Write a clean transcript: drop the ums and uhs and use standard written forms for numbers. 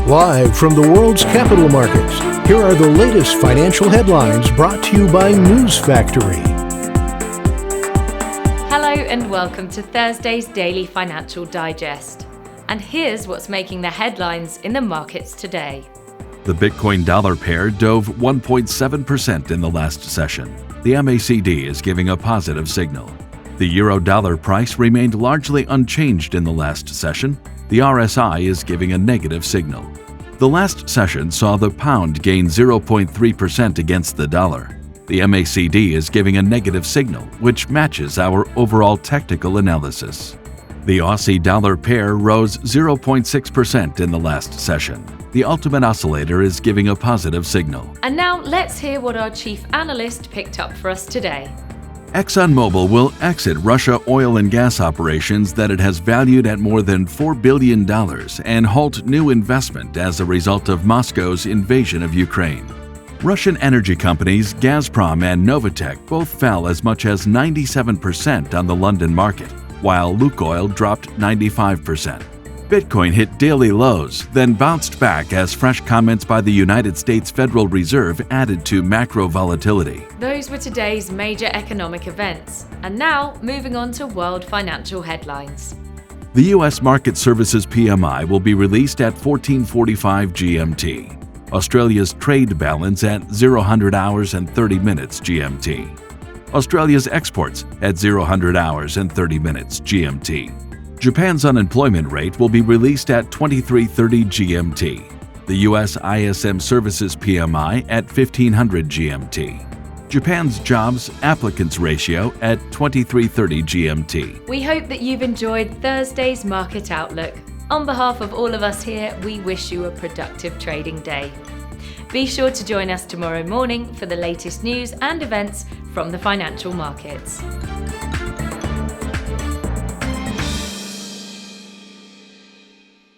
Live from the world's capital markets, here are the latest financial headlines brought to you by News Factory. Hello and welcome to Thursday's Daily Financial Digest. And here's what's making the headlines in the markets today. The Bitcoin-dollar pair dove 1.7% in the last session. The MACD is giving a positive signal. The euro-dollar price remained largely unchanged in the last session. The RSI is giving a negative signal. The last session saw the pound gain 0.3% against the dollar. The MACD is giving a negative signal, which matches our overall technical analysis. The Aussie-dollar pair rose 0.6% in the last session. The ultimate oscillator is giving a positive signal. And now let's hear what our chief analyst picked up for us today. ExxonMobil will exit Russia oil and gas operations that it has valued at more than $4 billion and halt new investment as a result of Moscow's invasion of Ukraine. Russian energy companies Gazprom and Novatek both fell as much as 97% on the London market, while Lukoil dropped 95%. Bitcoin hit daily lows, then bounced back as fresh comments by the United States Federal Reserve added to macro volatility. Those were today's major economic events. And now, moving on to world financial headlines. The U.S. Market Services PMI will be released at 14:45 GMT. Australia's trade balance at 00 hours and 30 minutes GMT. Australia's exports at 00 hours and 30 minutes GMT. Japan's unemployment rate will be released at 23:30 GMT. The U.S. ISM Services PMI at 1500 GMT. Japan's jobs applicants ratio at 23:30 GMT. We hope that you've enjoyed Thursday's Market Outlook. On behalf of all of us here, we wish you a productive trading day. Be sure to join us tomorrow morning for the latest news and events from the financial markets.